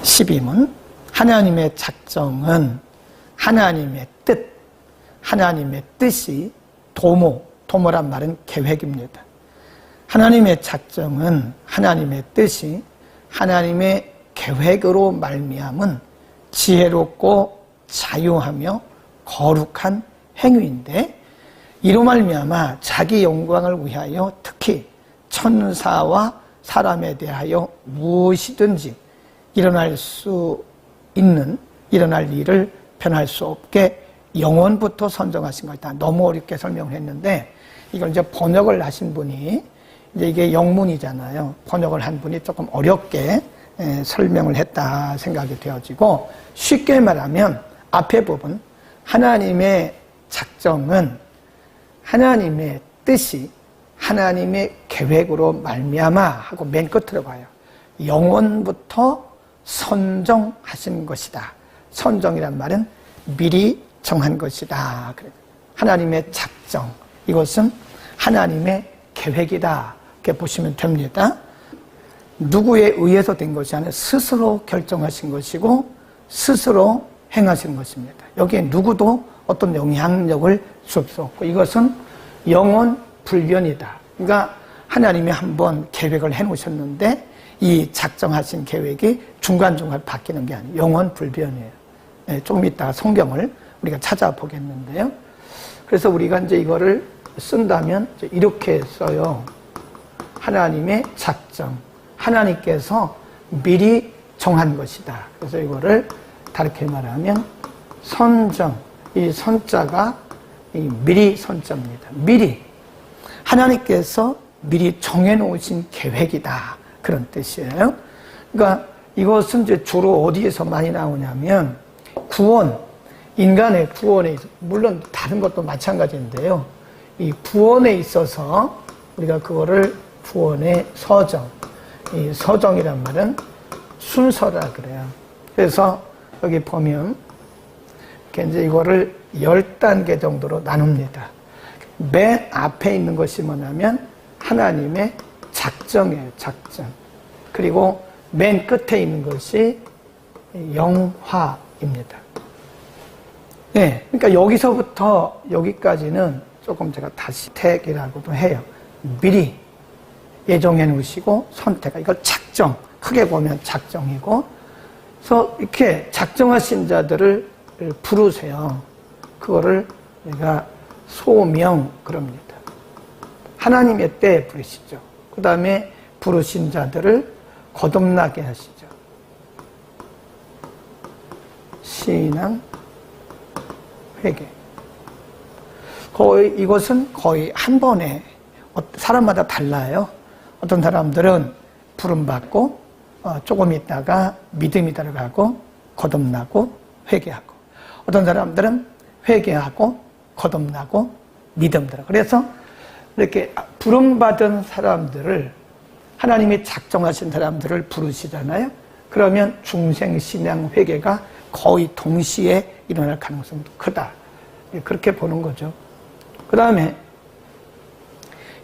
12문 하나님의 작정은 하나님의 뜻, 하나님의 뜻이 도모란 말은 계획입니다. 하나님의 작정은 하나님의 뜻이 하나님의 계획으로 말미암은 지혜롭고 자유하며 거룩한 행위인데 이로 말미암아 자기 영광을 위하여 특히 천사와 사람에 대하여 무엇이든지 일어날 일을 변할 수 없게 영원부터 선정하신 것이다. 너무 어렵게 설명을 했는데 이걸 이제 번역을 하신 분이 이제 이게 영문이잖아요. 번역을 한 분이 조금 어렵게 설명을 했다 생각이 되어지고 쉽게 말하면 앞에 부분 하나님의 작정은 하나님의 뜻이 하나님의 계획으로 말미암아 하고 맨 끝으로 가요. 영원부터 선정하신 것이다. 선정이란 말은 미리 정한 것이다. 하나님의 작정, 이것은 하나님의 계획이다. 이렇게 보시면 됩니다. 누구에 의해서 된 것이 아니라 스스로 결정하신 것이고 스스로 행하시는 것입니다. 여기에 누구도 어떤 영향력을 줄 수 없고 이것은 영원 불변이다. 그러니까 하나님이 한번 계획을 해놓으셨는데 이 작정하신 계획이 중간중간 바뀌는 게 아니에요. 영원 불변이에요. 네, 조금 이따가 성경을 우리가 찾아보겠는데요. 그래서 우리가 이제 이거를 쓴다면 이렇게 써요. 하나님의 작정. 하나님께서 미리 정한 것이다. 그래서 이거를 다르게 말하면 선정. 이 선자가 이 미리 선자입니다. 미리. 하나님께서 미리 정해놓으신 계획이다. 그런 뜻이에요. 그러니까 이것은 이제 주로 어디에서 많이 나오냐면 구원, 인간의 구원에 물론 다른 것도 마찬가지인데요. 이 구원에 있어서 우리가 그거를 구원의 서정, 이 서정이란 말은 순서라 그래요. 그래서 여기 보면 이제 이거를 10단계 정도로 나눕니다. 맨 앞에 있는 것이 뭐냐면 하나님의 작정이에요. 작정. 그리고 맨 끝에 있는 것이 영화입니다. 네, 그러니까 여기서부터 여기까지는 조금 제가 다시 택이라고도 해요. 미리 예정해 놓으시고 선택. 이걸 작정. 크게 보면 작정이고. 그래서 이렇게 작정하신 자들을 부르세요. 그거를 우리가 소명 그럽니다. 하나님의 때에 부르시죠. 그 다음에 부르신 자들을 거듭나게 하시죠. 신앙, 회개. 이것은 거의 한 번에 사람마다 달라요. 어떤 사람들은 부름받고 조금 있다가 믿음이 들어가고 거듭나고 회개하고 어떤 사람들은 회개하고 거듭나고 믿음 들어. 그래서 이렇게 부름받은 사람들을 하나님이 작정하신 사람들을 부르시잖아요. 그러면 중생신앙 회개가 거의 동시에 일어날 가능성도 크다. 그렇게 보는 거죠. 그 다음에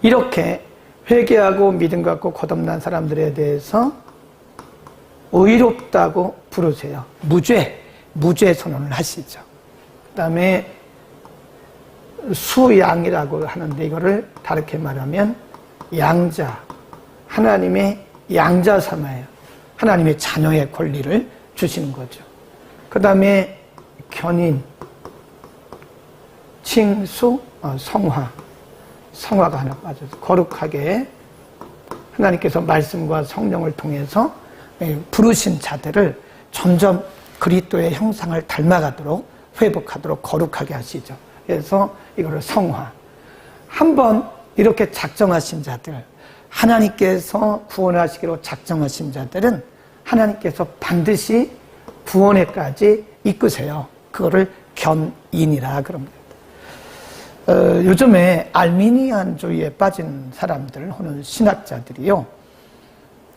이렇게 회개하고 믿음 갖고 거듭난 사람들에 대해서 의롭다고 부르세요. 무죄 선언을 하시죠. 그 다음에 수양이라고 하는데 이거를 다르게 말하면 양자, 하나님의 양자 삼아요. 하나님의 자녀의 권리를 주시는 거죠. 그 다음에 견인, 칭수, 성화가 하나 빠져서 거룩하게 하나님께서 말씀과 성령을 통해서 부르신 자들을 점점 그리스도의 형상을 닮아가도록 회복하도록 거룩하게 하시죠. 그래서 이거를 성화. 한번 이렇게 작정하신 자들, 하나님께서 구원하시기로 작정하신 자들은 하나님께서 반드시 구원에까지 이끄세요. 그거를 견인이라 그럽니다. 요즘에 알미니안주의에 빠진 사람들 혹은 신학자들이요,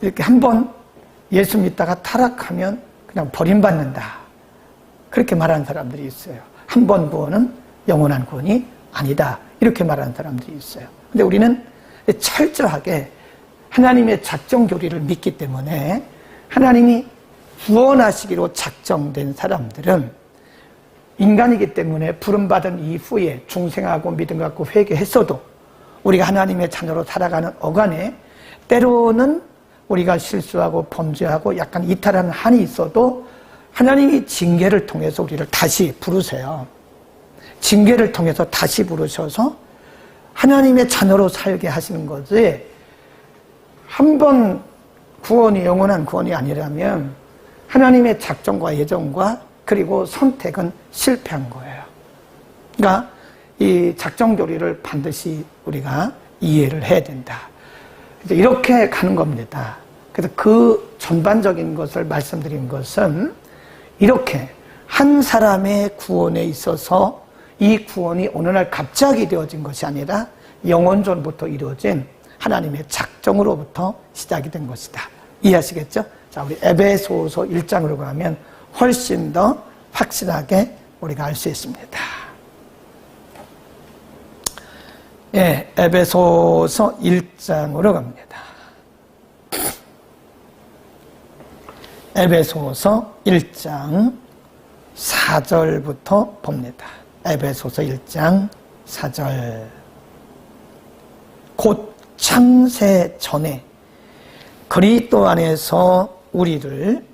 이렇게 한번 예수 믿다가 타락하면 그냥 버림받는다, 그렇게 말하는 사람들이 있어요. 한 번 구원은 영원한 구원이 아니다, 이렇게 말하는 사람들이 있어요. 근데 우리는 철저하게 하나님의 작정 교리를 믿기 때문에 하나님이 구원하시기로 작정된 사람들은 인간이기 때문에 부름받은 이후에 중생하고 믿음 갖고 회개했어도 우리가 하나님의 자녀로 살아가는 어간에 때로는 우리가 실수하고 범죄하고 약간 이탈하는 한이 있어도 하나님이 징계를 통해서 우리를 다시 부르세요. 징계를 통해서 다시 부르셔서 하나님의 자녀로 살게 하시는 거지, 한 번 구원이 영원한 구원이 아니라면 하나님의 작정과 예정과 그리고 선택은 실패한 거예요. 그러니까 이 작정 교리를 반드시 우리가 이해를 해야 된다. 이렇게 가는 겁니다. 그래서 그 전반적인 것을 말씀드린 것은 이렇게 한 사람의 구원에 있어서 이 구원이 어느 날 갑자기 되어진 것이 아니라 영원전부터 이루어진 하나님의 작정으로부터 시작이 된 것이다. 이해하시겠죠? 자, 우리 에베소서 1장으로 가면 훨씬 더 확실하게 우리가 알 수 있습니다. 예, 에베소서 1장으로 갑니다. 에베소서 1장 4절부터 봅니다. 에베소서 1장 4절. 곧 창세 전에 그리스도 안에서 우리를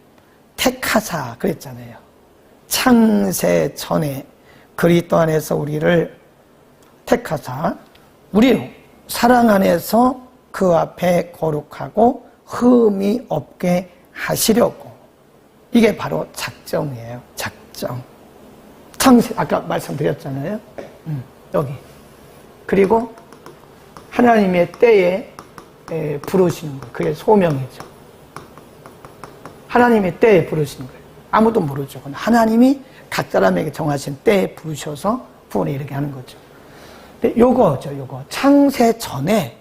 택하사 그랬잖아요. 창세 전에 그리스도 안에서 우리를 택하사 우리로 사랑 안에서 그 앞에 거룩하고 흠이 없게 하시려고. 이게 바로 작정이에요. 작정. 창세, 아까 말씀드렸잖아요. 여기. 그리고 하나님의 때에 부르시는 거예요. 그게 소명이죠. 하나님의 때에 부르시는 거예요. 아무도 모르죠. 하나님이 각 사람에게 정하신 때에 부르셔서 구원에 이르게 하는 거죠. 근데 요거죠, 요거. 창세 전에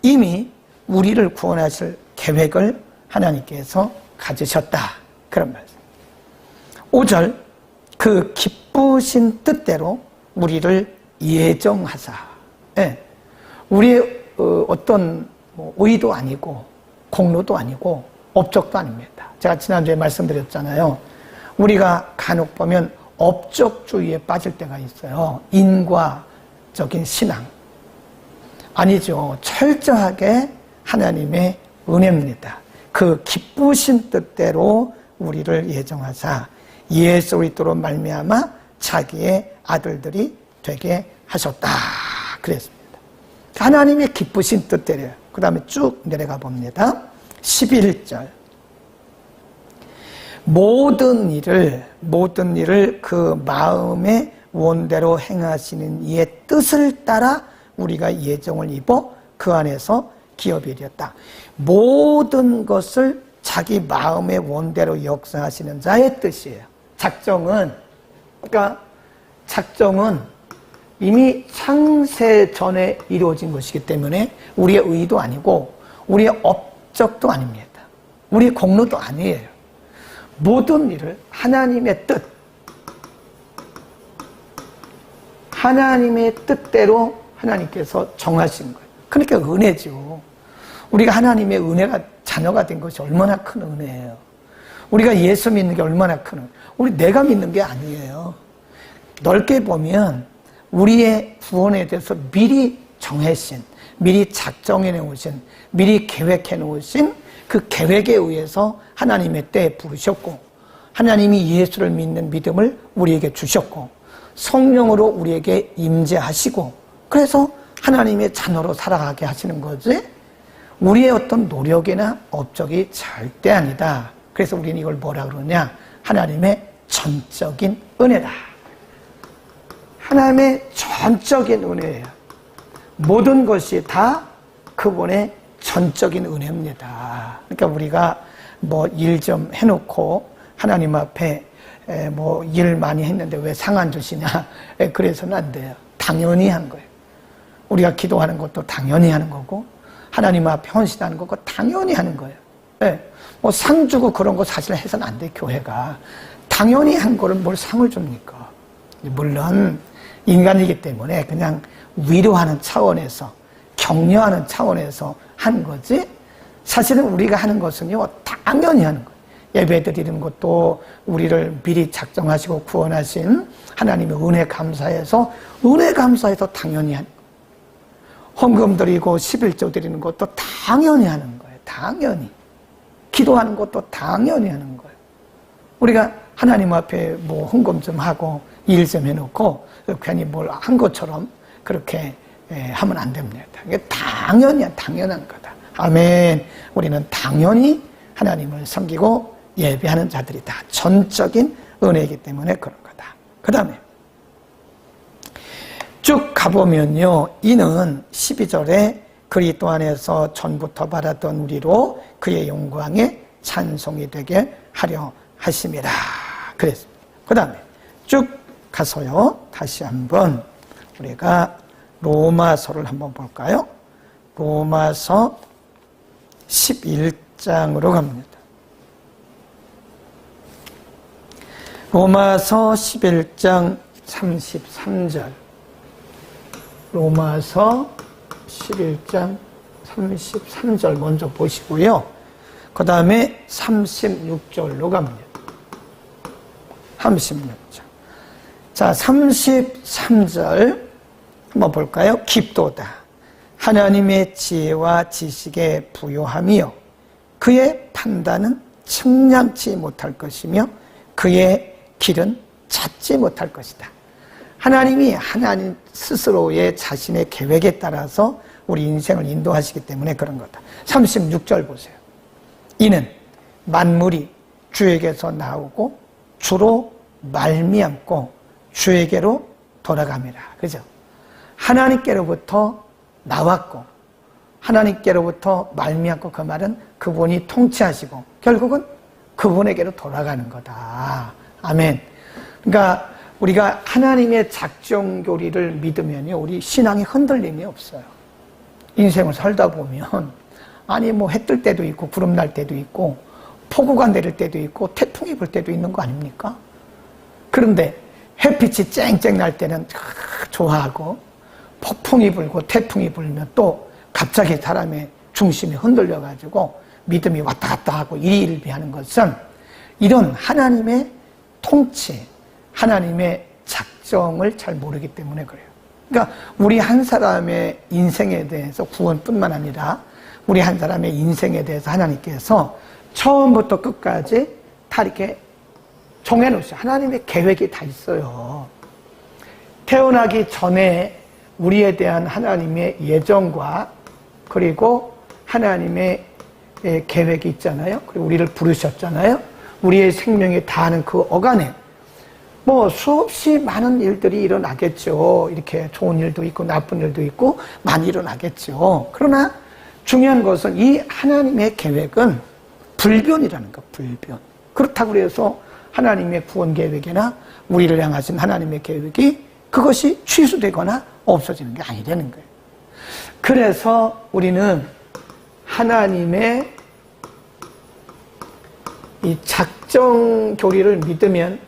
이미 우리를 구원하실 계획을 하나님께서 가지셨다. 그런 말씀. 5절. 그 기쁘신 뜻대로 우리를 예정하사. 예. 우리의 어떤 의도 아니고 공로도 아니고 업적도 아닙니다. 제가 지난주에 말씀드렸잖아요. 우리가 간혹 보면 업적주의에 빠질 때가 있어요. 인과적인 신앙. 아니죠. 철저하게 하나님의 은혜입니다. 그 기쁘신 뜻대로 우리를 예정하사 예수 그리스도로 말미암아 자기의 아들들이 되게 하셨다. 그랬습니다. 하나님의 기쁘신 뜻대로요. 그 다음에 쭉 내려가 봅니다. 11절. 모든 일을 그 마음의 원대로 행하시는 이의 뜻을 따라 우리가 예정을 입어 그 안에서 기업이 되었다. 모든 것을 자기 마음의 원대로 역사하시는 자의 뜻이에요. 작정은, 그러니까 작정은 이미 창세 전에 이루어진 것이기 때문에 우리의 의도 아니고 우리의 업적도 아닙니다. 우리의 공로도 아니에요. 모든 일을 하나님의 뜻, 하나님의 뜻대로 하나님께서 정하신 거예요. 그러니까 은혜죠. 우리가 하나님의 은혜가 자녀가 된 것이 얼마나 큰 은혜예요. 우리가 예수 믿는 게 얼마나 큰 은혜. 우리 내가 믿는 게 아니에요. 넓게 보면 우리의 구원에 대해서 미리 정하신, 미리 작정해 놓으신, 미리 계획해 놓으신 그 계획에 의해서 하나님의 때에 부르셨고, 하나님이 예수를 믿는 믿음을 우리에게 주셨고, 성령으로 우리에게 임재하시고, 그래서 하나님의 자녀로 살아가게 하시는 거지, 우리의 어떤 노력이나 업적이 절대 아니다. 그래서 우리는 이걸 뭐라 그러냐? 하나님의 전적인 은혜다. 하나님의 전적인 은혜예요. 모든 것이 다 그분의 전적인 은혜입니다. 그러니까 우리가 뭐 일 좀 해놓고 하나님 앞에 뭐 일 많이 했는데 왜 상 안 주시냐? 그래서는 안 돼요. 당연히 한 거예요. 우리가 기도하는 것도 당연히 하는 거고 하나님 앞에 헌신하는 것도 당연히 하는 거예요. 뭐 상 주고 그런 거 사실 해서는 안 돼. 교회가 당연히 한 거를 뭘 상을 줍니까? 물론 인간이기 때문에 그냥 위로하는 차원에서 격려하는 차원에서 한 거지, 사실은 우리가 하는 것은요 당연히 하는 거예요. 예배드리는 것도 우리를 미리 작정하시고 구원하신 하나님의 은혜 감사해서 당연히 하는 거예요. 헌금 드리고 11조 드리는 것도 당연히 하는 거예요. 당연히. 기도하는 것도 당연히 하는 거예요. 우리가 하나님 앞에 뭐 헌금 좀 하고 일 좀 해놓고 괜히 뭘 한 것처럼 그렇게 하면 안 됩니다. 이게 당연한 거다. 아멘. 우리는 당연히 하나님을 섬기고 예배하는 자들이다. 전적인 은혜이기 때문에 그런 거다. 그 다음에 쭉 가보면요. 이는 12절에 그리스도 안에서 전부터 받았던 우리로 그의 영광에 찬송이 되게 하려 하심이라 그랬습니다. 그 다음에 쭉 가서요. 다시 한번 우리가 로마서를 한번 볼까요? 로마서 11장으로 갑니다. 로마서 11장 33절. 로마서 11장 33절 먼저 보시고요. 그 다음에 36절로 갑니다. 36절. 자, 33절 한번 볼까요? 깊도다. 하나님의 지혜와 지식에 부요함이요. 그의 판단은 측량치 못할 것이며 그의 길은 찾지 못할 것이다. 하나님이 하나님 스스로의 자신의 계획에 따라서 우리 인생을 인도하시기 때문에 그런 거다. 36절 보세요. 이는 만물이 주에게서 나오고 주로 말미암고 주에게로 돌아갑니다. 그죠? 하나님께로부터 나왔고 하나님께로부터 말미암고 그 말은 그분이 통치하시고 결국은 그분에게로 돌아가는 거다. 아멘. 그러니까 우리가 하나님의 작정교리를 믿으면요, 우리 신앙이 흔들림이 없어요. 인생을 살다 보면 아니 뭐 해 뜰 때도 있고 구름 날 때도 있고 폭우가 내릴 때도 있고 태풍이 불 때도 있는 거 아닙니까? 그런데 햇빛이 쨍쨍 날 때는 좋아하고 폭풍이 불고 태풍이 불면 또 갑자기 사람의 중심이 흔들려가지고 믿음이 왔다 갔다 하고 일희일비하는 것은 이런 하나님의 통치, 하나님의 작정을 잘 모르기 때문에 그래요. 그러니까 우리 한 사람의 인생에 대해서 구원뿐만 아니라 우리 한 사람의 인생에 대해서 하나님께서 처음부터 끝까지 다 이렇게 정해놓으셔요. 하나님의 계획이 다 있어요. 태어나기 전에 우리에 대한 하나님의 예정과 그리고 하나님의 계획이 있잖아요. 그리고 우리를 부르셨잖아요. 우리의 생명에 다하는 그 어간에 뭐 수없이 많은 일들이 일어나겠죠. 이렇게 좋은 일도 있고 나쁜 일도 있고 많이 일어나겠죠. 그러나 중요한 것은 이 하나님의 계획은 불변이라는 거, 불변. 그렇다고 해서 하나님의 구원 계획이나 우리를 향하신 하나님의 계획이 그것이 취소되거나 없어지는 게 아니라는 거예요. 그래서 우리는 하나님의 이 작정 교리를 믿으면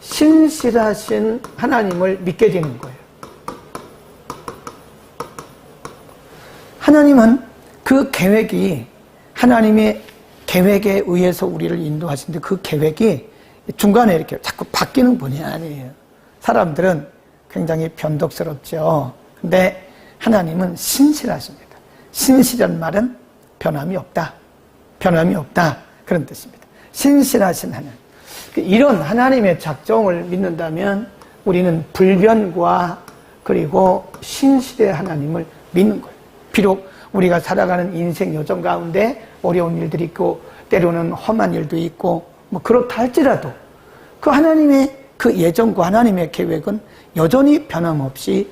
신실하신 하나님을 믿게 되는 거예요. 하나님은 그 계획이 하나님의 계획에 의해서 우리를 인도하시는데 그 계획이 중간에 이렇게 자꾸 바뀌는 분이 아니에요. 사람들은 굉장히 변덕스럽죠. 근데 하나님은 신실하십니다. 신실한 말은 변함이 없다. 변함이 없다. 그런 뜻입니다. 신실하신 하나님. 이런 하나님의 작정을 믿는다면 우리는 불변과 그리고 신실의 하나님을 믿는 거예요. 비록 우리가 살아가는 인생 여정 가운데 어려운 일들이 있고 때로는 험한 일도 있고 뭐 그렇다 할지라도 그 하나님의 그 예정과 하나님의 계획은 여전히 변함없이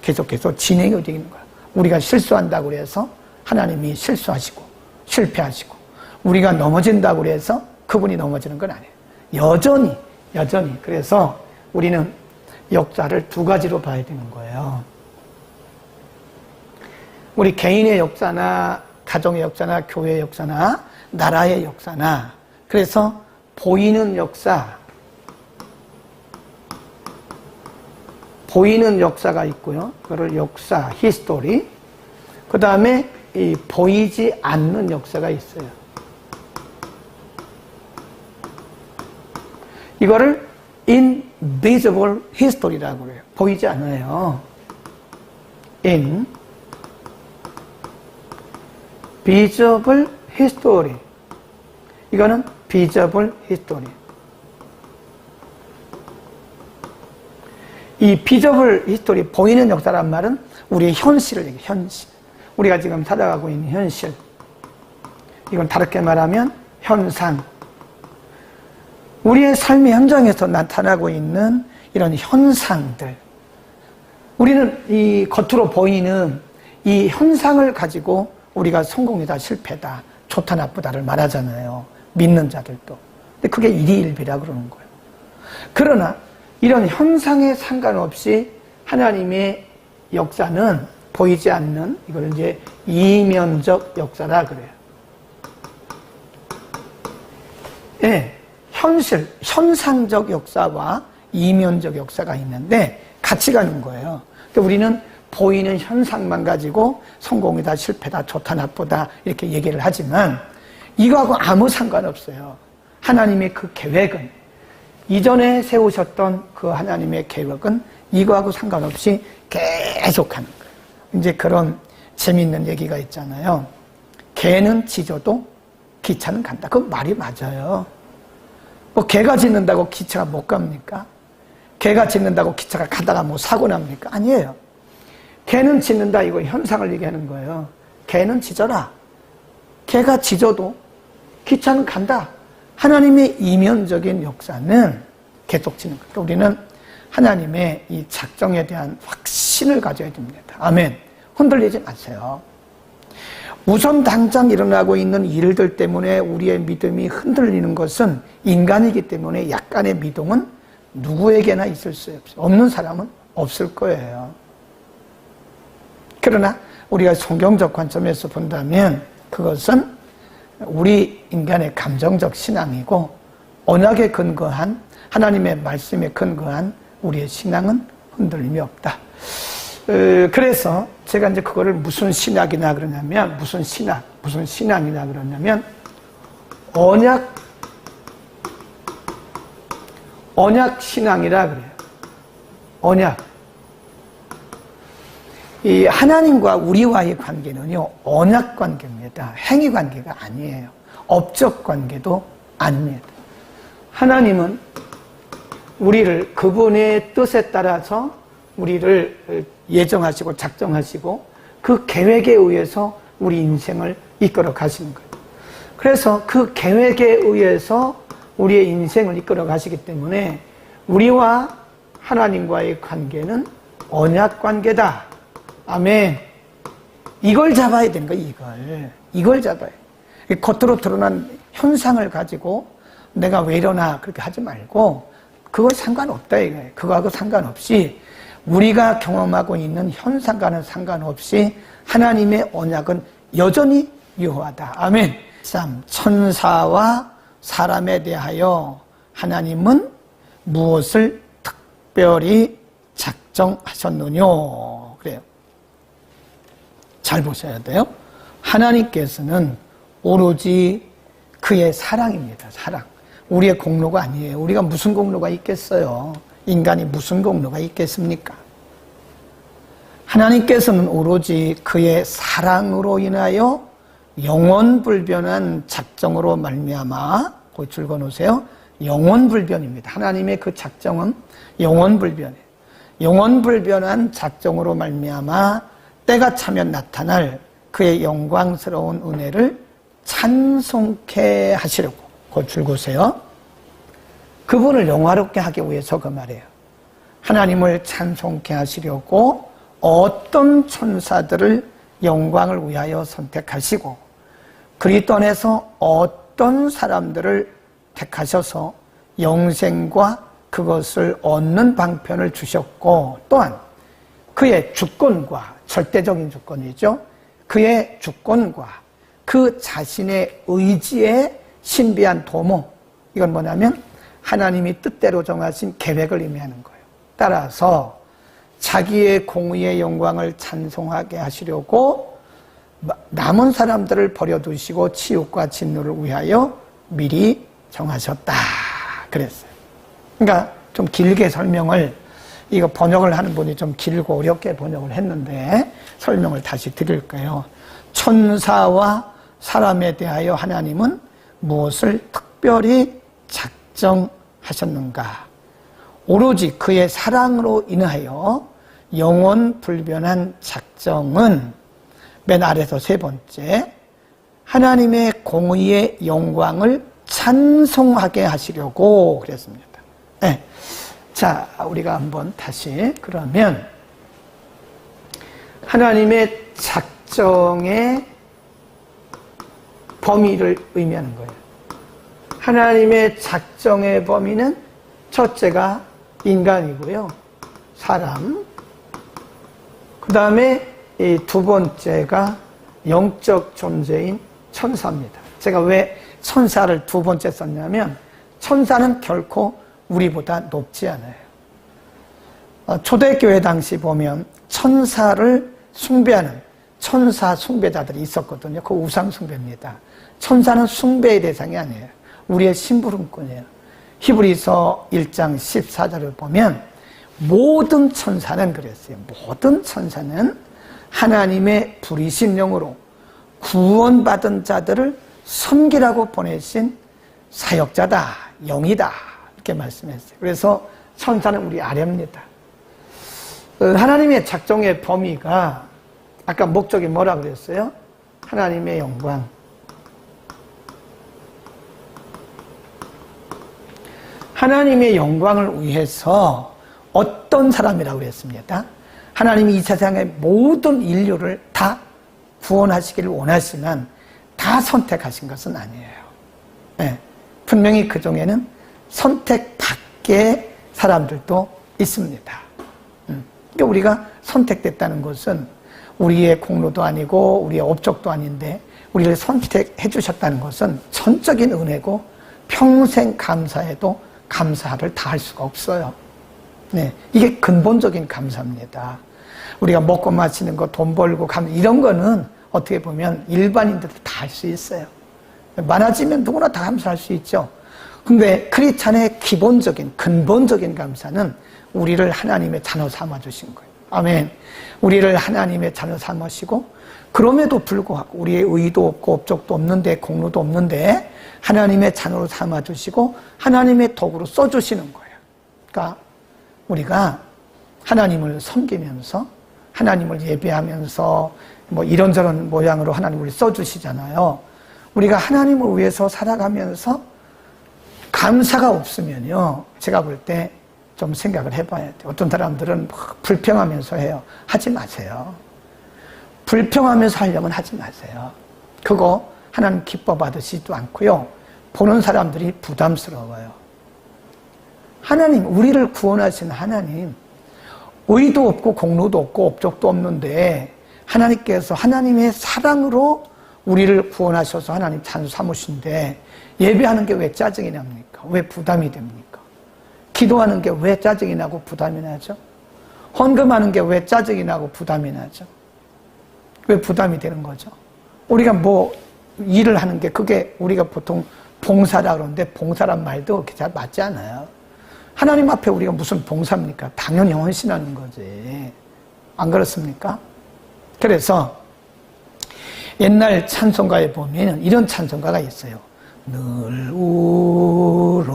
계속해서 진행이 되는 거예요. 우리가 실수한다고 해서 하나님이 실수하시고 실패하시고 우리가 넘어진다고 해서 그분이 넘어지는 건 아니에요. 여전히 그래서 우리는 역사를 두 가지로 봐야 되는 거예요. 우리 개인의 역사나 가정의 역사나 교회의 역사나 나라의 역사나 그래서 보이는 역사가 있고요. 그걸 역사, 히스토리. 그 다음에 이 보이지 않는 역사가 있어요. 이거를 invisible history라고 그래요. 보이지 않아요. invisible history. 이거는 visible history. 이 visible history, 보이는 역사란 말은 우리의 현실을 얘기해요. 현실. 우리가 지금 살아가고 있는 현실. 이건 다르게 말하면 현상. 우리의 삶의 현장에서 나타나고 있는 이런 현상들. 우리는 이 겉으로 보이는 이 현상을 가지고 우리가 성공이다, 실패다, 좋다, 나쁘다를 말하잖아요. 믿는 자들도. 근데 그게 일희일비라 그러는 거예요. 그러나 이런 현상에 상관없이 하나님의 역사는 보이지 않는, 이걸 이제 이면적 역사라 그래요. 예, 현실, 현상적 역사와 이면적 역사가 있는데 같이 가는 거예요. 그러니까 우리는 보이는 현상만 가지고 성공이다, 실패다, 좋다, 나쁘다 이렇게 얘기를 하지만 이거하고 아무 상관없어요. 하나님의 그 계획은, 이전에 세우셨던 그 하나님의 계획은 이거하고 상관없이 계속하는 거예요. 이제 그런 재미있는 얘기가 있잖아요. 개는 짖어도 기차는 간다. 그 말이 맞아요. 뭐 개가 짖는다고 기차가 못 갑니까? 개가 짖는다고 기차가 가다가 뭐 사고 납니까? 아니에요. 개는 짖는다, 이거 현상을 얘기하는 거예요. 개는 짖어라. 개가 짖어도 기차는 간다. 하나님의 이면적인 역사는 계속 짖는 거예요. 그러니까 우리는 하나님의 이 작정에 대한 확신을 가져야 됩니다. 아멘. 흔들리지 마세요. 우선 당장 일어나고 있는 일들 때문에 우리의 믿음이 흔들리는 것은 인간이기 때문에 약간의 미동은 누구에게나 있을 수 없어요. 없는 사람은 없을 거예요. 그러나 우리가 성경적 관점에서 본다면 그것은 우리 인간의 감정적 신앙이고 언약에 근거한, 하나님의 말씀에 근거한 우리의 신앙은 흔들림이 없다. 그래서 제가 이제 그거를 무슨 신학이나 그러냐면, 무슨 신앙이나 그러냐면 언약 신앙이라 그래요. 언약. 이 하나님과 우리와의 관계는요, 언약 관계입니다. 행위 관계가 아니에요. 업적 관계도 아닙니다. 하나님은 우리를 그분의 뜻에 따라서 우리를 예정하시고 작정하시고 그 계획에 의해서 우리 인생을 이끌어 가시는 거예요. 그래서 그 계획에 의해서 우리의 인생을 이끌어 가시기 때문에 우리와 하나님과의 관계는 언약 관계다. 아멘. 이걸 잡아야 되는 거예요. 이걸 잡아야 돼요. 겉으로 드러난 현상을 가지고 내가 왜 이러나 그렇게 하지 말고 그거 상관없다 이거예요. 그거하고 상관없이 우리가 경험하고 있는 현상과는 상관없이 하나님의 언약은 여전히 유효하다. 아멘. 3. 천사와 사람에 대하여 하나님은 무엇을 특별히 작정하셨느뇨. 그래요. 잘 보셔야 돼요. 하나님께서는 오로지 그의 사랑입니다. 사랑. 우리의 공로가 아니에요. 우리가 무슨 공로가 있겠어요? 인간이 무슨 공로가 있겠습니까? 하나님께서는 오로지 그의 사랑으로 인하여 영원불변한 작정으로 말미암아, 거기 줄거놓으세요. 영원불변입니다. 하나님의 그 작정은 영원불변이에요. 영원불변한 작정으로 말미암아 때가 차면 나타날 그의 영광스러운 은혜를 찬송케 하시려고, 거기 줄거세요. 그분을 영화롭게 하기 위해서 그 말이에요. 하나님을 찬송케 하시려고 어떤 천사들을 영광을 위하여 선택하시고 그리스도 안에서 어떤 사람들을 택하셔서 영생과 그것을 얻는 방편을 주셨고, 또한 그의 주권과, 절대적인 주권이죠. 그의 주권과 그 자신의 의지의 신비한 도모, 이건 뭐냐면 하나님이 뜻대로 정하신 계획을 의미하는 거예요. 따라서 자기의 공의의 영광을 찬송하게 하시려고 남은 사람들을 버려두시고 치욕과 진노를 위하여 미리 정하셨다 그랬어요. 그러니까 좀 길게 설명을, 이거 번역을 하는 분이 좀 길고 어렵게 번역을 했는데 설명을 다시 드릴 거예요. 천사와 사람에 대하여 하나님은 무엇을 특별히 작정하셨는가? 오로지 그의 사랑으로 인하여 영원 불변한 작정은 맨 아래서 세 번째, 하나님의 공의의 영광을 찬송하게 하시려고 그랬습니다. 네. 자, 우리가 한번 다시 그러면 하나님의 작정의 범위를 의미하는 거예요. 하나님의 작정의 범위는 첫째가 인간이고요. 사람. 그 다음에 이 두 번째가 영적 존재인 천사입니다. 제가 왜 천사를 두 번째 썼냐면 천사는 결코 우리보다 높지 않아요. 초대교회 당시 보면 천사를 숭배하는 천사 숭배자들이 있었거든요. 그 우상 숭배입니다. 천사는 숭배의 대상이 아니에요. 우리의 심부름꾼이에요. 히브리서 1장 14절을 보면 모든 천사는 그랬어요. 모든 천사는 하나님의 불이신 영으로 구원받은 자들을 섬기라고 보내신 사역자다, 영이다, 이렇게 말씀했어요. 그래서 천사는 우리 아래입니다. 하나님의 작정의 범위가 아까 목적이 뭐라 그랬어요? 하나님의 영광. 하나님의 영광을 위해서 어떤 사람이라고 그랬습니다? 하나님이 이 세상의 모든 인류를 다 구원하시기를 원하시지만 다 선택하신 것은 아니에요. 네, 분명히 그 중에는 선택 밖의 사람들도 있습니다. 그러니까 우리가 선택됐다는 것은 우리의 공로도 아니고 우리의 업적도 아닌데 우리를 선택해 주셨다는 것은 전적인 은혜고 평생 감사해도 감사를 다 할 수가 없어요. 네, 이게 근본적인 감사입니다. 우리가 먹고 마시는 거, 돈 벌고 이런 거는 어떻게 보면 일반인들도 다 할 수 있어요. 많아지면 누구나 다 감사할 수 있죠. 근데 크리스찬의 기본적인 근본적인 감사는 우리를 하나님의 자녀 삼아주신 거예요. 아멘. 우리를 하나님의 자녀 삼으시고 그럼에도 불구하고 우리의 의도 없고 업적도 없는데 공로도 없는데 하나님의 자녀로 삼아주시고 하나님의 도구로 써주시는 거예요. 그러니까 우리가 하나님을 섬기면서 하나님을 예배하면서 뭐 이런저런 모양으로 하나님을 써주시잖아요. 우리가 하나님을 위해서 살아가면서 감사가 없으면요, 제가 볼 때 좀 생각을 해봐야 돼요. 어떤 사람들은 불평하면서 해요. 하지 마세요. 불평하면서 하려면 하지 마세요. 그거 하나님 기뻐 받으시지도 않고요. 보는 사람들이 부담스러워요. 하나님, 우리를 구원하신 하나님, 의도 없고 공로도 없고 업적도 없는데 하나님께서 하나님의 사랑으로 우리를 구원하셔서 하나님 자녀 삼으신데 예배하는 게 왜 짜증이 납니까? 왜 부담이 됩니까? 기도하는 게 왜 짜증이 나고 부담이 나죠? 헌금하는 게 왜 짜증이 나고 부담이 나죠? 왜 부담이 되는 거죠? 우리가 뭐 일을 하는 게 그게 우리가 보통 봉사라 그러는데 봉사란 말도 그렇게 잘 맞지 않아요. 하나님 앞에 우리가 무슨 봉사입니까? 당연히 헌신하는 거지. 안 그렇습니까? 그래서 옛날 찬송가에 보면 이런 찬송가가 있어요. 늘 울어도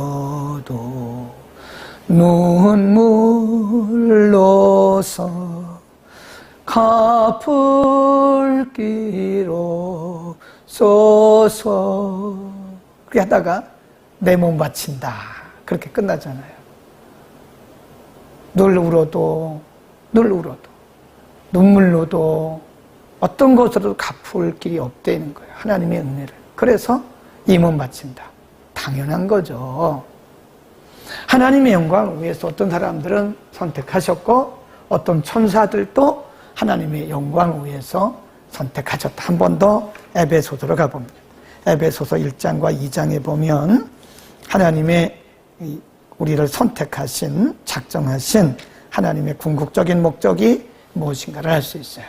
눈물로서 갚을 길 없어서 그렇게 하다가 내 몸 바친다 그렇게 끝나잖아요. 늘 울어도 눈물로도 어떤 것으로도 갚을 길이 없다는 거예요. 하나님의 은혜를. 그래서 이 몸 바친다. 당연한 거죠. 하나님의 영광을 위해서 어떤 사람들은 선택하셨고 어떤 천사들도 하나님의 영광을 위해서 선택하셨다. 한 번 더 에베소서로 가봅니다. 에베소서 1장과 2장에 보면 하나님의 우리를 선택하신, 작정하신 하나님의 궁극적인 목적이 무엇인가를 알 수 있어요.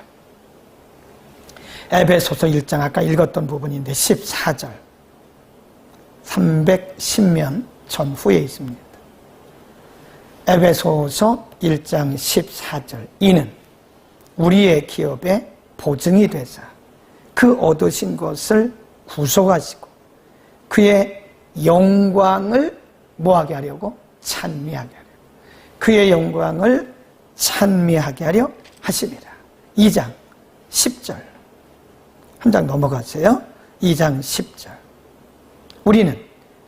에베소서 1장 아까 읽었던 부분인데 14절 310년 전후에 있습니다. 에베소서 1장 14절. 이는 우리의 기업의 보증이 되사 그 얻으신 것을 구속하시고 그의 영광을 뭐하게 하려고? 찬미하게 하려. 그의 영광을 찬미하게 하려 하십니다. 2장 10절. 한 장 넘어가세요. 2장 10절. 우리는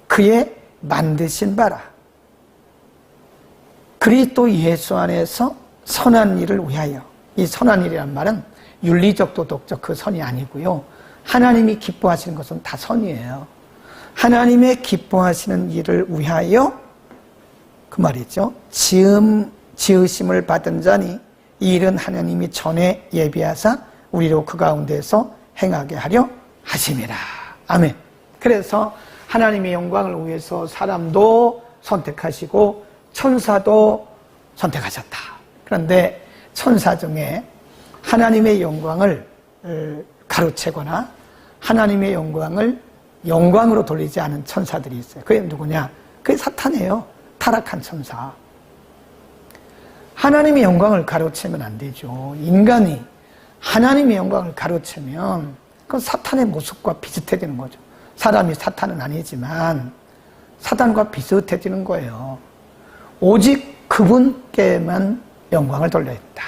그의 만드신 바라 그리스도 예수 안에서 선한 일을 위하여. 이 선한 일이란 말은 윤리적 도덕적 그 선이 아니고요. 하나님이 기뻐하시는 것은 다 선이에요. 하나님의 기뻐하시는 일을 위하여 그 말이죠. 지으심을 받은 자니 이 일은 하나님이 전에 예비하사 우리로 그 가운데서 행하게 하려 하심이라. 아멘. 그래서 하나님의 영광을 위해서 사람도 선택하시고 천사도 선택하셨다. 그런데 천사 중에 하나님의 영광을 가로채거나 하나님의 영광을 영광으로 돌리지 않은 천사들이 있어요. 그게 누구냐? 그게 사탄이에요. 타락한 천사. 하나님의 영광을 가로채면 안 되죠. 인간이 하나님의 영광을 가로채면 그건 사탄의 모습과 비슷해지는 거죠. 사람이 사탄은 아니지만 사탄과 비슷해지는 거예요. 오직 그분께만 영광을 돌려야 했다.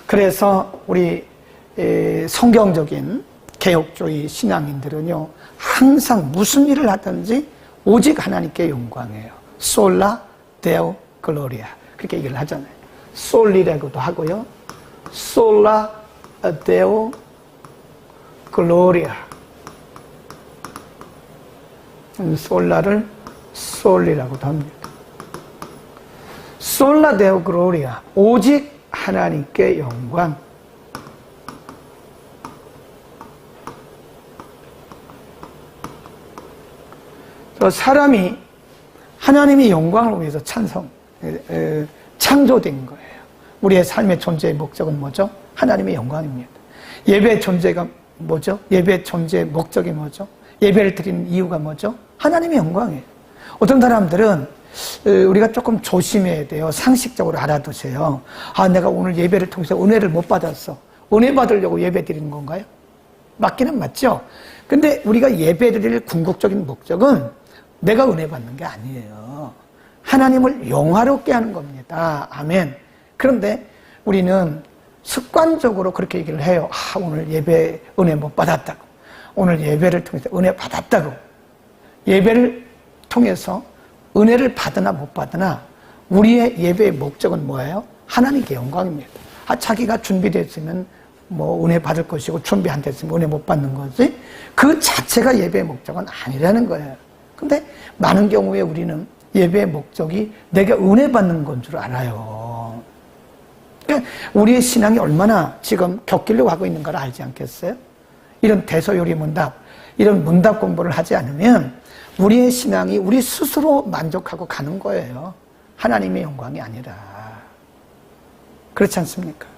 그래서 우리 성경적인 개혁주의 신앙인들은요, 항상 무슨 일을 하든지 오직 하나님께 영광이에요. 솔라 데오 글로리아. 그렇게 얘기를 하잖아요. 솔리라고도 하고요. 솔라 데오 글로리아. 솔라를 솔리라고도 합니다. 솔라 데오 글로리아. 오직 하나님께 영광. 사람이 하나님의 영광을 위해서 창조된 거예요. 우리의 삶의 존재의 목적은 뭐죠? 하나님의 영광입니다. 예배의 존재가 뭐죠? 예배의 존재의 목적이 뭐죠? 예배를 드리는 이유가 뭐죠? 하나님의 영광이에요. 어떤 사람들은 우리가 조금 조심해야 돼요. 상식적으로 알아두세요. 아, 내가 오늘 예배를 통해서 은혜를 못 받았어. 은혜 받으려고 예배 드리는 건가요? 맞기는 맞죠? 근데 우리가 예배 드릴 궁극적인 목적은 내가 은혜 받는 게 아니에요. 하나님을 영화롭게 하는 겁니다. 아멘. 그런데 우리는 습관적으로 그렇게 얘기를 해요. 아, 오늘 예배 은혜 못 받았다고. 오늘 예배를 통해서 은혜 받았다고. 예배를 통해서 은혜를 받으나 못 받으나 우리의 예배의 목적은 뭐예요? 하나님께 영광입니다. 아, 자기가 준비됐으면 뭐 은혜 받을 것이고 준비 안 됐으면 은혜 못 받는 거지. 그 자체가 예배의 목적은 아니라는 거예요. 근데 많은 경우에 우리는 예배의 목적이 내가 은혜 받는 건 줄 알아요. 그러니까 우리의 신앙이 얼마나 지금 격길로 가고 있는 걸 알지 않겠어요? 이런 대소요리 문답, 이런 문답 공부를 하지 않으면 우리의 신앙이 우리 스스로 만족하고 가는 거예요. 하나님의 영광이 아니라. 그렇지 않습니까?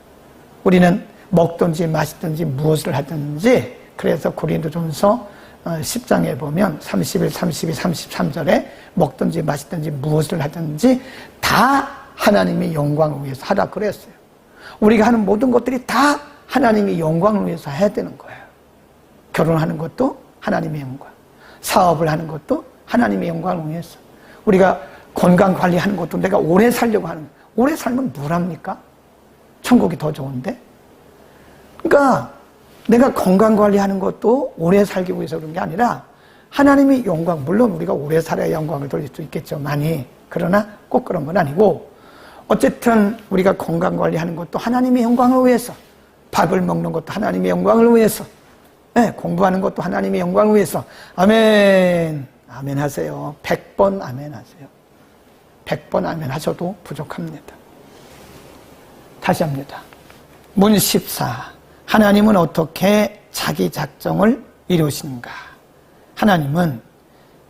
우리는 먹든지 마시든지 무엇을 하든지, 그래서 고린도전서 10장에 보면 31, 32, 33절에 먹든지 마시든지 무엇을 하든지 다 하나님의 영광을 위해서 하라 그랬어요. 우리가 하는 모든 것들이 다 하나님의 영광을 위해서 해야 되는 거예요. 결혼하는 것도 하나님의 영광, 사업을 하는 것도 하나님의 영광을 위해서, 우리가 건강관리하는 것도 내가 오래 살려고 하는, 오래 살면 뭘 합니까? 천국이 더 좋은데? 그러니까 내가 건강관리하는 것도 오래 살기 위해서 그런 게 아니라 하나님의 영광, 물론 우리가 오래 살아야 영광을 돌릴 수 있겠죠, 많이. 그러나 꼭 그런 건 아니고, 어쨌든 우리가 건강관리하는 것도 하나님의 영광을 위해서, 밥을 먹는 것도 하나님의 영광을 위해서, 네, 공부하는 것도 하나님의 영광을 위해서. 아멘. 아멘 하세요. 100번 아멘 하세요. 100번 아멘 하셔도 부족합니다. 다시 합니다. 문 14. 하나님은 어떻게 자기 작정을 이루신가? 하나님은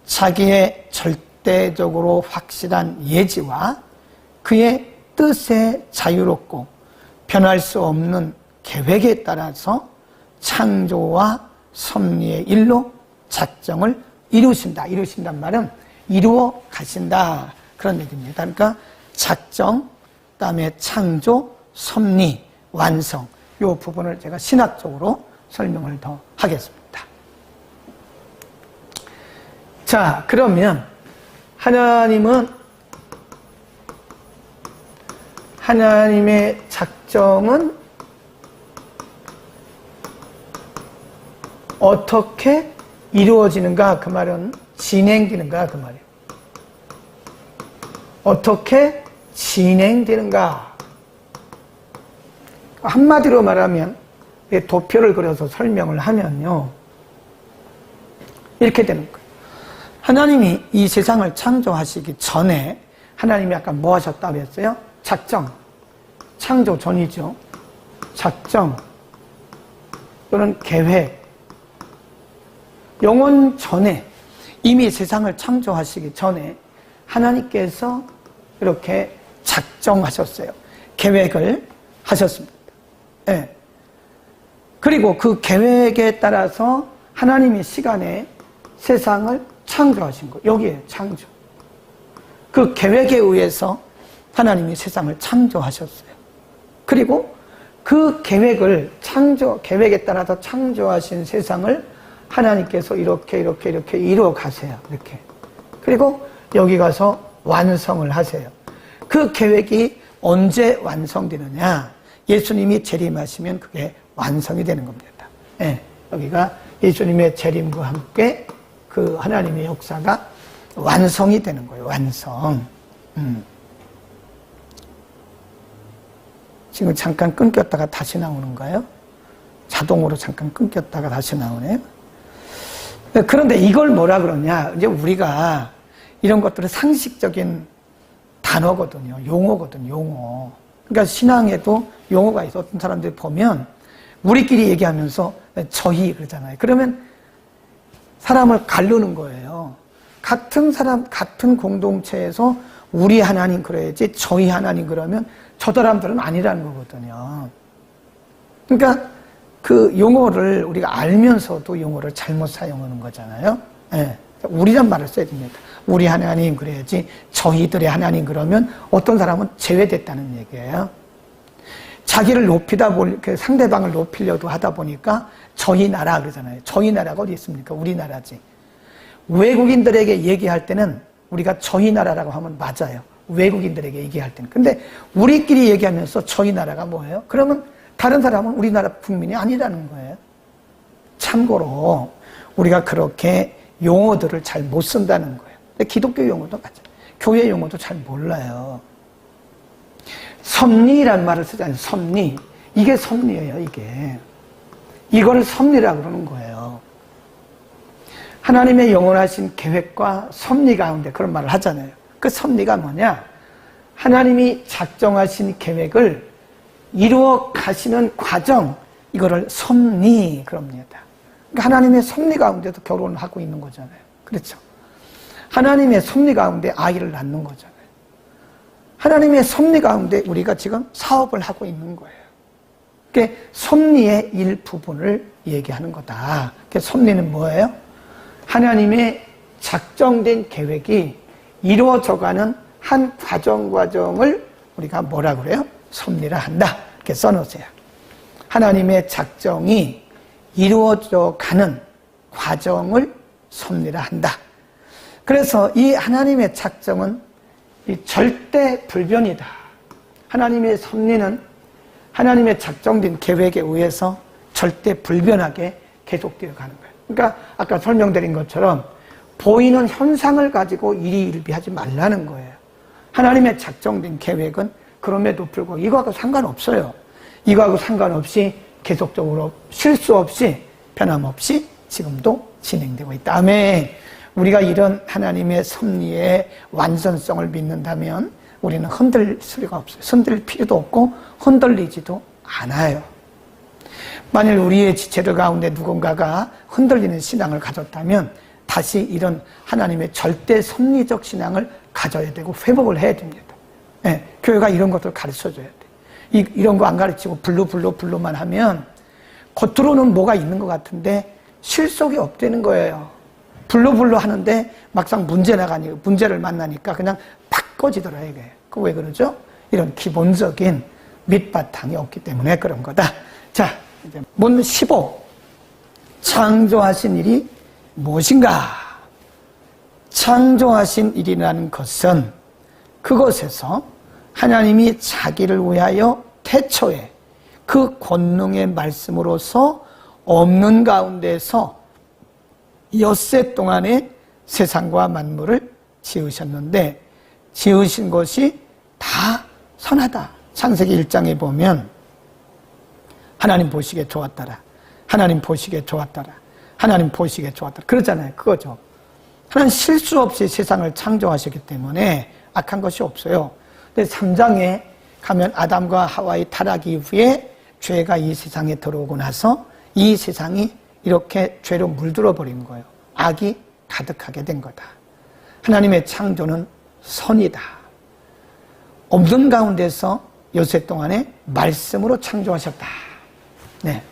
자기의 절대적으로 확실한 예지와 그의 뜻에 자유롭고 변할 수 없는 계획에 따라서 창조와 섭리의 일로 작정을 이루신다. 이루신단 말은 이루어 가신다. 그런 얘기입니다. 그러니까 작정, 그다음에 창조, 섭리, 완성 이 부분을 제가 신학적으로 설명을 더 하겠습니다. 자, 그러면 하나님의 작정은 어떻게 이루어지는가? 그 말은 진행되는가? 그 말이에요. 어떻게 진행되는가? 한마디로 말하면 도표를 그려서 설명을 하면요, 이렇게 되는 거예요. 하나님이 이 세상을 창조하시기 전에 하나님이 아까 뭐 하셨다고 했어요? 작정. 창조 전이죠. 작정 또는 계획. 영원 전에, 이미 세상을 창조하시기 전에 하나님께서 이렇게 작정하셨어요. 계획을 하셨습니다. 네. 그리고 그 계획에 따라서 하나님이 시간에 세상을 창조하신 거예요. 여기에 창조. 그 계획에 의해서 하나님이 세상을 창조하셨어요. 그리고 그 계획에 따라서 창조하신 세상을 하나님께서 이렇게 이루어 가세요. 이렇게. 그리고 여기 가서 완성을 하세요. 그 계획이 언제 완성되느냐? 예수님이 재림하시면 그게 완성이 되는 겁니다. 네, 여기가 예수님의 재림과 함께 그 하나님의 역사가 완성이 되는 거예요. 완성. 지금 잠깐 끊겼다가 다시 나오는가요? 자동으로 잠깐 끊겼다가 다시 나오네요. 그런데 이걸 뭐라 그러냐? 이제 우리가 이런 것들은 상식적인 단어거든요. 용어거든요. 용어. 그러니까 신앙에도 용어가 있어. 어떤 사람들이 보면 우리끼리 얘기하면서 저희 그러잖아요. 그러면 사람을 가르는 거예요. 같은 사람, 같은 공동체에서 우리 하나님 그래야지 저희 하나님 그러면 저 사람들은 아니라는 거거든요. 그러니까 그 용어를 우리가 알면서도 용어를 잘못 사용하는 거잖아요. 네. 우리란 말을 써야 됩니다. 우리 하나님 그래야지 저희들의 하나님 그러면 어떤 사람은 제외됐다는 얘기예요. 자기를 상대방을 높이려고 하다 보니까 저희 나라 그러잖아요. 저희 나라가 어디 있습니까? 우리나라지. 외국인들에게 얘기할 때는 우리가 저희 나라라고 하면 맞아요. 외국인들에게 얘기할 때는. 근데 우리끼리 얘기하면서 저희 나라가 뭐예요? 그러면 다른 사람은 우리나라 국민이 아니라는 거예요. 참고로 우리가 그렇게 용어들을 잘 못 쓴다는 거예요. 근데 기독교 용어도 맞아요. 교회 용어도 잘 몰라요. 섭리란 말을 쓰잖아요. 섭리. 이게 섭리예요, 이게. 이걸 섭리라고 그러는 거예요. 하나님의 영원하신 계획과 섭리 가운데 그런 말을 하잖아요. 그 섭리가 뭐냐? 하나님이 작정하신 계획을 이루어 가시는 과정, 이거를 섭리 그럽니다. 그러니까 하나님의 섭리 가운데도 결혼을 하고 있는 거잖아요. 그렇죠? 하나님의 섭리 가운데 아이를 낳는 거잖아요. 하나님의 섭리 가운데 우리가 지금 사업을 하고 있는 거예요. 그게 섭리의 일부분을 얘기하는 거다. 그 섭리는 뭐예요? 하나님의 작정된 계획이 이루어져가는 한 과정을 우리가 뭐라 그래요? 섭리라 한다. 이렇게 써놓으세요. 하나님의 작정이 이루어져 가는 과정을 섭리라 한다. 그래서 이 하나님의 작정은 이 절대 불변이다. 하나님의 섭리는 하나님의 작정된 계획에 의해서 절대 불변하게 계속되어 가는 거예요. 그러니까 아까 설명드린 것처럼 보이는 현상을 가지고 일희일비하지 말라는 거예요. 하나님의 작정된 계획은 그럼에도 불구하고 이거하고 상관없어요. 이거하고 상관없이 계속적으로 실수 없이 변함없이 지금도 진행되고 있다. 아멘. 우리가 이런 하나님의 섭리의 완전성을 믿는다면 우리는 흔들릴 수가 없어요. 흔들릴 필요도 없고 흔들리지도 않아요. 만일 우리의 지체들 가운데 누군가가 흔들리는 신앙을 가졌다면 다시 이런 하나님의 절대 섭리적 신앙을 가져야 되고 회복을 해야 됩니다. 네, 교회가 이런 것들을 가르쳐줘야 돼. 이런 거 안 가르치고 블루만 하면 겉으로는 뭐가 있는 것 같은데 실속이 없다는 거예요. 블루 하는데 막상 문제를 만나니까 그냥 팍 꺼지더라 이게. 그 왜 그러죠? 이런 기본적인 밑바탕이 없기 때문에 그런 거다. 자, 이제 문 15. 창조하신 일이 무엇인가? 창조하신 일이라는 것은 그것에서 하나님이 자기를 위하여 태초에 그 권능의 말씀으로서 없는 가운데서 엿새 동안에 세상과 만물을 지으셨는데 지으신 것이 다 선하다. 창세기 1장에 보면 하나님 보시기에 좋았더라. 하나님 보시기에 좋았더라. 하나님 보시기에 좋았더라. 그러잖아요. 그거죠. 하나님 실수 없이 세상을 창조하셨기 때문에 악한 것이 없어요. 근데 3장에 가면 아담과 하와의 타락 이후에 죄가 이 세상에 들어오고 나서 이 세상이 이렇게 죄로 물들어 버린 거예요. 악이 가득하게 된 거다. 하나님의 창조는 선이다. 없는 가운데서 엿새 동안에 말씀으로 창조하셨다. 네.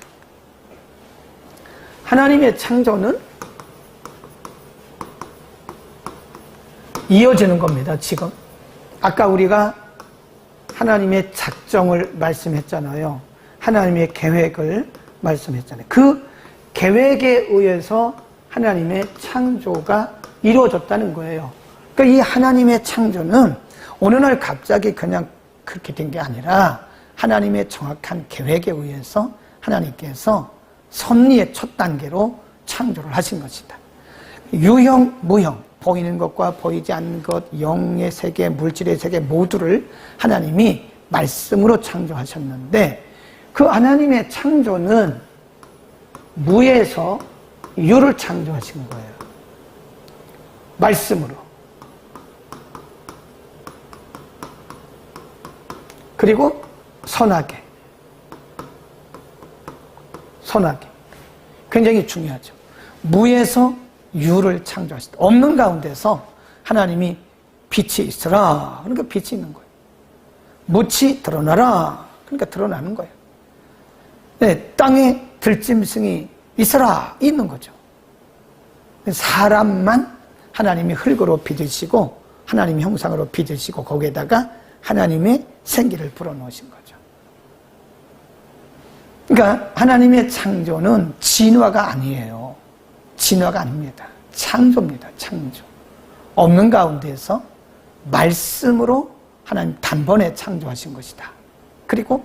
하나님의 창조는 이어지는 겁니다, 지금. 아까 우리가 하나님의 작정을 말씀했잖아요. 하나님의 계획을 말씀했잖아요. 그 계획에 의해서 하나님의 창조가 이루어졌다는 거예요. 그러니까 이 하나님의 창조는 어느 날 갑자기 그냥 그렇게 된 게 아니라 하나님의 정확한 계획에 의해서 하나님께서 섭리의 첫 단계로 창조를 하신 것이다. 유형, 무형, 보이는 것과 보이지 않는 것, 영의 세계, 물질의 세계 모두를 하나님이 말씀으로 창조하셨는데 그 하나님의 창조는 무에서 유를 창조하신 거예요. 말씀으로. 그리고 선하게. 선하게. 굉장히 중요하죠. 무에서 유를 창조하셨다. 없는 가운데서 하나님이 빛이 있으라. 그러니까 빛이 있는 거예요. 묻이 드러나라. 그러니까 드러나는 거예요. 네, 땅에 들짐승이 있어라. 있는 거죠. 사람만 하나님이 흙으로 빚으시고 하나님 형상으로 빚으시고 거기에다가 하나님의 생기를 불어넣으신 거죠. 그러니까 하나님의 창조는 진화가 아니에요. 진화가 아닙니다. 창조입니다. 창조. 없는 가운데서 말씀으로 하나님 단번에 창조하신 것이다. 그리고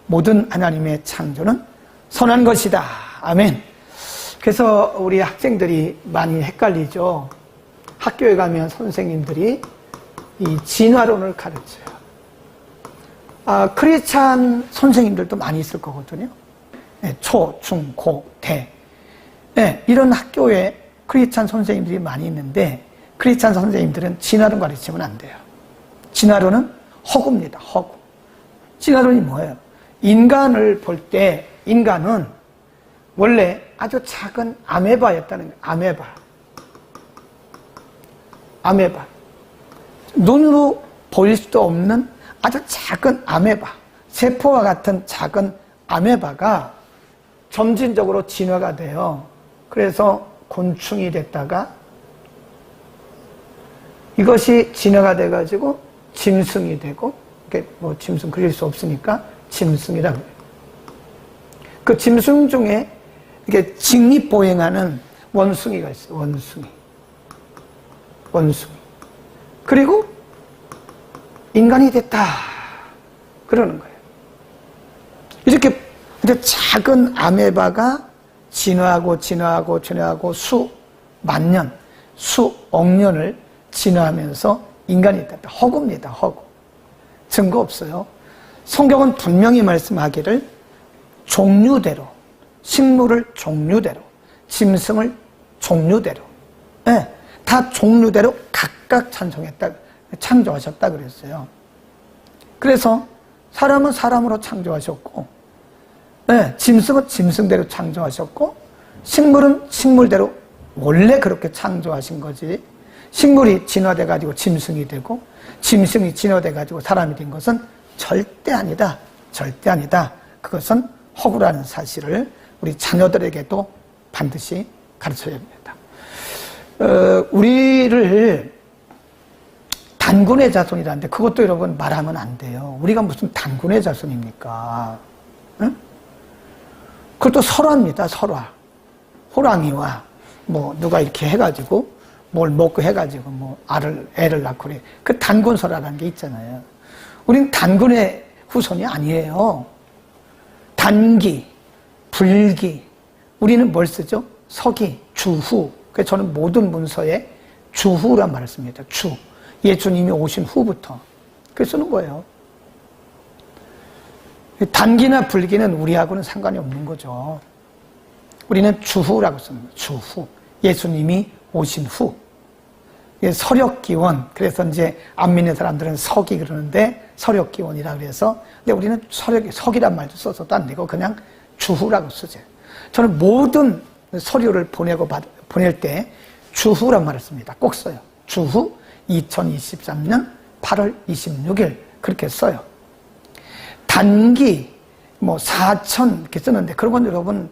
모든 하나님의 창조는 선한 것이다. 아멘. 그래서 우리 학생들이 많이 헷갈리죠. 학교에 가면 선생님들이 이 진화론을 가르쳐요. 크리스찬 선생님들도 많이 있을 거거든요. 네, 초, 중, 고, 대. 네, 이런 학교에 크리스찬 선생님들이 많이 있는데 크리스찬 선생님들은 진화론 가르치면 안 돼요. 진화론은 허구입니다. 허구. 진화론이 뭐예요? 인간을 볼 때 인간은 원래 아주 작은 아메바였다는 거예요. 아메바. 아메바. 눈으로 보일 수도 없는 아주 작은 아메바. 세포와 같은 작은 아메바가 점진적으로 진화가 돼요. 그래서 곤충이 됐다가 이것이 진화가 돼가지고 짐승이 되고, 뭐 짐승 그릴 수 없으니까 짐승이라고 해요. 그 짐승 중에 이게 직립보행하는 원숭이가 있어요. 원숭이. 원숭이. 그리고 인간이 됐다. 그러는 거예요. 이렇게 작은 아메바가 진화하고 진화하고 진화하고 수만 년, 수억 년을 진화하면서 인간이 됐다. 허구입니다. 허구. 증거 없어요. 성경은 분명히 말씀하기를 종류대로, 식물을 종류대로, 짐승을 종류대로, 네, 다 종류대로 각각 창조하셨다 그랬어요. 그래서 사람은 사람으로 창조하셨고, 네, 짐승은 짐승대로 창조하셨고, 식물은 식물대로 원래 그렇게 창조하신 거지. 식물이 진화돼가지고 짐승이 되고, 짐승이 진화돼가지고 사람이 된 것은 절대 아니다. 절대 아니다. 그것은 허구라는 사실을 우리 자녀들에게도 반드시 가르쳐야 합니다. 우리를 단군의 자손이라는데 그것도 여러분 말하면 안 돼요. 우리가 무슨 단군의 자손입니까? 응? 그것도 설화입니다. 설화. 호랑이와 뭐 누가 이렇게 해가지고 뭘 먹고 해가지고 뭐 애를 낳고 그래. 그 단군설화라는 게 있잖아요. 우린 단군의 후손이 아니에요. 단기, 불기. 우리는 뭘 쓰죠? 서기, 주후. 그래서 저는 모든 문서에 주후란 말을 씁니다. 주. 예수님이 오신 후부터. 그렇게 쓰는 거예요. 단기나 불기는 우리하고는 상관이 없는 거죠. 우리는 주후라고 씁니다. 주후. 예수님이 오신 후. 서력기원. 그래서 이제 안 믿는 사람들은 서기 그러는데 서력기원이라 그래서. 근데 우리는 서기란 말도 써서도 안 되고 그냥 주후라고 쓰죠. 저는 모든 서류를 보낼 때 주후란 말을 씁니다. 꼭 써요. 주후 2023년 8월 26일 그렇게 써요. 단기 뭐 4천 이렇게 쓰는데 그런 건 여러분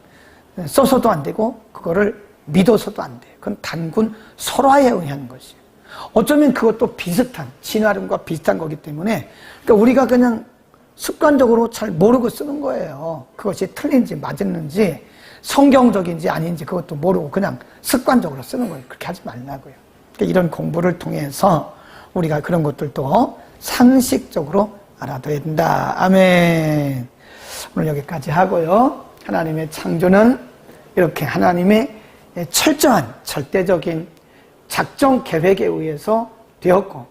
써서도 안 되고 그거를 믿어서도 안 돼요. 그건 단군 설화에 의한 것이에요. 어쩌면 그것도 비슷한 진화론과 비슷한 거기 때문에 그러니까 우리가 그냥 습관적으로 잘 모르고 쓰는 거예요. 그것이 틀린지 맞았는지 성경적인지 아닌지 그것도 모르고 그냥 습관적으로 쓰는 거예요. 그렇게 하지 말라고요. 그러니까 이런 공부를 통해서 우리가 그런 것들도 상식적으로 알아둬야 된다. 아멘. 오늘 여기까지 하고요. 하나님의 창조는 이렇게 하나님의 철저한 절대적인 작정 계획에 의해서 되었고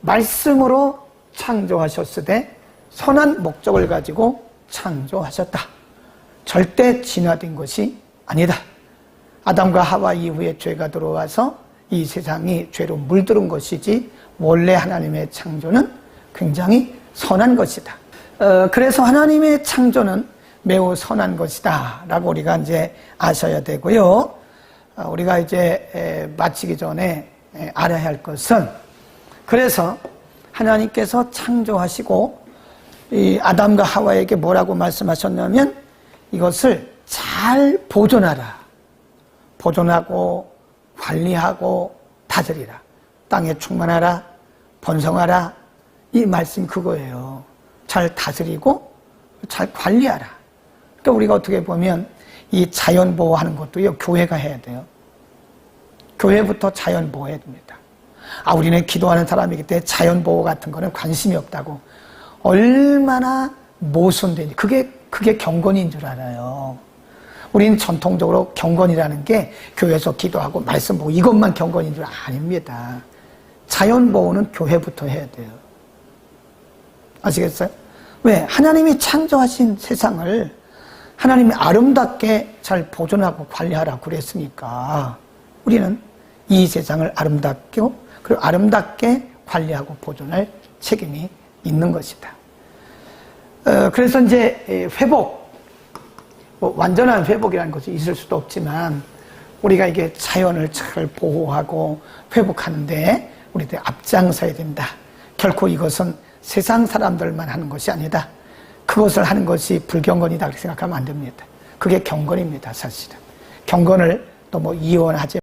말씀으로 창조하셨으되 선한 목적을 가지고 창조하셨다. 절대 진화된 것이 아니다. 아담과 하와 이후에 죄가 들어와서 이 세상이 죄로 물들은 것이지 원래 하나님의 창조는 굉장히 선한 것이다. 그래서 하나님의 창조는 매우 선한 것이다 라고 우리가 이제 아셔야 되고요. 우리가 이제 마치기 전에 알아야 할 것은 그래서 하나님께서 창조하시고 이 아담과 하와에게 뭐라고 말씀하셨냐면 이것을 잘 보존하라. 보존하고 관리하고 다스리라. 땅에 충만하라. 번성하라. 이 말씀이 그거예요. 잘 다스리고 잘 관리하라. 그러니까 우리가 어떻게 보면 이 자연 보호하는 것도요, 교회가 해야 돼요. 교회부터 자연 보호해야 됩니다. 우리는 기도하는 사람이기 때문에 자연 보호 같은 거는 관심이 없다고. 얼마나 모순되니. 그게 경건인 줄 알아요. 우리는 전통적으로 경건이라는 게 교회에서 기도하고 말씀 보고 이것만 경건인 줄 아닙니다. 자연 보호는 교회부터 해야 돼요. 아시겠어요? 왜? 하나님이 창조하신 세상을 하나님이 아름답게 잘 보존하고 관리하라고 그랬으니까 우리는 이 세상을 아름답게 그리고 아름답게 관리하고 보존할 책임이 있는 것이다. 그래서 이제 회복, 뭐 완전한 회복이라는 것이 있을 수도 없지만 우리가 이게 자연을 잘 보호하고 회복하는데 우리들 앞장서야 된다. 결코 이것은 세상 사람들만 하는 것이 아니다. 그것을 하는 것이 불경건이다 그렇게 생각하면 안 됩니다. 그게 경건입니다, 사실은. 경건을 너무 이원하지